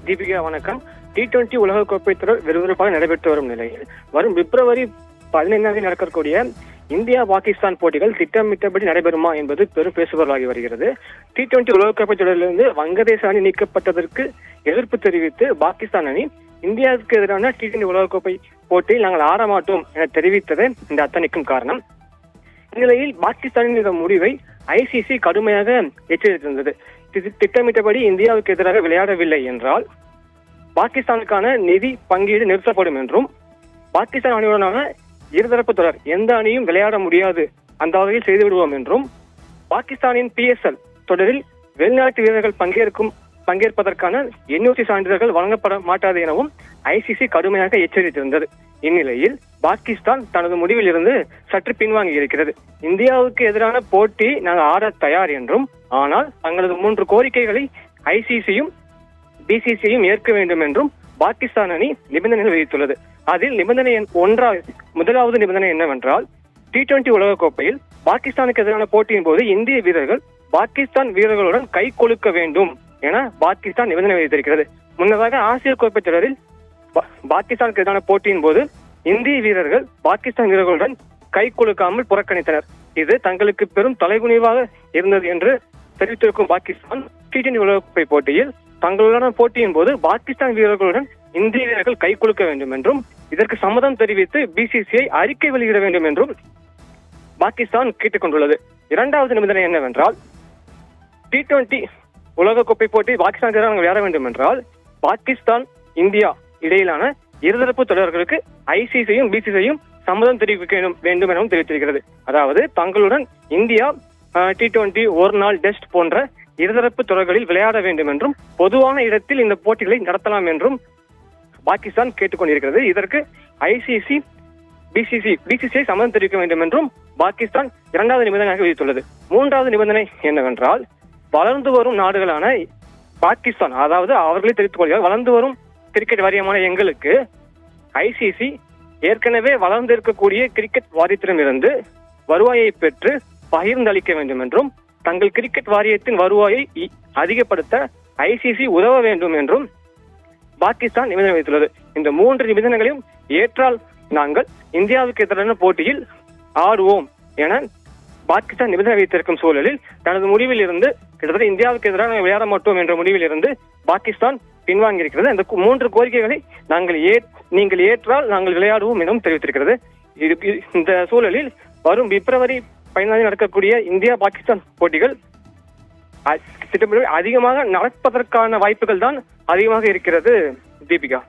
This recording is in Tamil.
தீபிகா வணக்கம். T20 உலகக்கோப்பை தொடர் விறுவிறுப்பாக நடைபெற்று வரும் நிலையில் வரும் பிப்ரவரி 15 நடக்கக்கூடிய இந்தியா பாகிஸ்தான் போட்டிகள் திட்டமிட்டபடி நடைபெறுமா என்பது பெரும் பேசுபொருளாகி வருகிறது. T20 உலகக்கோப்பை தொடரிலிருந்து வங்கதேச அணி நீக்கப்பட்டதற்கு எதிர்ப்பு தெரிவித்து பாகிஸ்தான் அணி இந்தியாவுக்கு எதிரான T20 உலகக்கோப்பை போட்டியில் நாங்கள் ஆட மாட்டோம் என தெரிவித்ததே இந்த அத்தனைக்கும் காரணம். இந்நிலையில் பாகிஸ்தானின் இந்த முடிவை ICC கடுமையாக எச்சரித்திருந்தது. திட்டமிட்டபடி இந்தியாவுக்கு எதிராக விளையாடவில்லை என்றால் பாகிஸ்தானுக்கான நிதி பங்கீடு நிறுத்தப்படும் என்றும், பாகிஸ்தான் அணியுடனான இருதரப்பு தொடர் எந்த அணியும் விளையாட முடியாது அந்த வகையில் செய்துவிடுவோம் என்றும், பாகிஸ்தானின் PSL தொடரில் வெளிநாட்டு வீரர்கள் பங்கேற்பதற்கான NOC சான்றிதழ்கள் வழங்கப்பட மாட்டாது எனவும் ICC கடுமையாக எச்சரித்திருந்தது. இந்நிலையில் பாகிஸ்தான் தனது முடிவில் இருந்து சற்று பின்வாங்கி இருக்கிறது. இந்தியாவுக்கு எதிரான போட்டி நாங்கள் ஆட தயார் என்றும், ஆனால் தங்களது 3 கோரிக்கைகளை ICCயும் BCCயும் ஏற்க வேண்டும் என்றும் பாகிஸ்தான் அணி நிபந்தனை விதித்துள்ளது. அதில் நிபந்தனை முதலாவது நிபந்தனை என்னவென்றால், T20 உலகக்கோப்பையில் பாகிஸ்தானுக்கு எதிரான போட்டியின் போது இந்திய வீரர்கள் பாகிஸ்தான் வீரர்களுடன் கை கொழுக்க வேண்டும் என பாகிஸ்தான் நிபந்தனை விதித்திருக்கிறது. முன்னதாக ஆசிய கோப்பை தொடரில் பாகிஸ்தானுக்கு எதிரான போட்டியின் போது இந்திய வீரர்கள் பாகிஸ்தான் வீரர்களுடன் கை கொழுக்காமல் புறக்கணித்தனர். இது தங்களுக்கு பெரும் தலைகுனிவாக இருந்தது என்று தெரிவித்திருக்கும் பாகிஸ்தான் T20 உலகக்கோப்பை போட்டியில் தங்களுடனான போட்டியின் போது பாகிஸ்தான் வீரர்களுடன் இந்திய வீரர்கள் கை கொழுக்க வேண்டும் என்றும், இதற்கு சம்மதம் தெரிவித்து BCCI அறிக்கை வெளியிட வேண்டும் என்றும் பாகிஸ்தான் கேட்டுக் கொண்டுள்ளது. இரண்டாவது நிபந்தனை என்னவென்றால், T20 உலகக்கோப்பை போட்டி பாகிஸ்தான் எதிராக விளையாட வேண்டும் என்றால் பாகிஸ்தான் இந்தியா இடையிலான இருதரப்பு தொடர்களுக்கு ICCயும் BCCயும் சம்மதம் தெரிவிக்க வேண்டும் எனவும் தெரிவித்திருக்கிறது. அதாவது தங்களுடன் இந்தியா T20 ஒரு நாள் டெஸ்ட் போன்ற இருதரப்பு தொடர்களில் விளையாட வேண்டும் என்றும், பொதுவான இடத்தில் இந்த போட்டிகளை நடத்தலாம் என்றும் பாகிஸ்தான் கேட்டுக்கொண்டிருக்கிறது. இதற்கு ICC BCCI சம்மதம் தெரிவிக்க வேண்டும் என்றும் பாகிஸ்தான் இரண்டாவது நிபந்தனையாக விதித்துள்ளது. மூன்றாவது நிபந்தனை என்னவென்றால், வளர்ந்து வரும் நாடுகளான பாகிஸ்தான், அதாவது அவர்களே தெரிவித்துக் கொள்கிறார், வளர்ந்து வரும் கிரிக்கெட் வாரியமான எங்களுக்கு ICC ஏற்கனவே வளர்ந்து இருக்கக்கூடிய கிரிக்கெட் வாரியத்திடமிருந்து வருவாயை பெற்று பகிர்ந்தளிக்க வேண்டும் என்றும், தங்கள் கிரிக்கெட் வாரியத்தின் வருவாயை அதிகப்படுத்த ICC உதவ வேண்டும் என்றும் பாகிஸ்தான் நிபந்தனை விதித்துள்ளது. இந்த 3 நிபந்தனைகளையும் ஏற்றால் நாங்கள் இந்தியாவுக்கு எதிரான போட்டியில் ஆடுவோம் என பாகிஸ்தான் நிபந்தனை வைத்திருக்கும் சூழலில் தனது முடிவில் இருந்து கிட்டத்தட்ட இந்தியாவுக்கு எதிராக விளையாட மாட்டோம் என்ற முடிவில் இருந்து பாகிஸ்தான் பின்வாங்கி இருக்கிறது. அந்த 3 கோரிக்கைகளை நீங்கள் ஏற்றால் நாங்கள் விளையாடுவோம் எனவும் தெரிவித்திருக்கிறது. இந்த சூழலில் வரும் பிப்ரவரி 15 நடக்கக்கூடிய இந்தியா பாகிஸ்தான் போட்டிகள் திட்டமிட்டு அதிகமாக நடப்பதற்கான வாய்ப்புகள் தான் அதிகமாக இருக்கிறது. தீபிகா.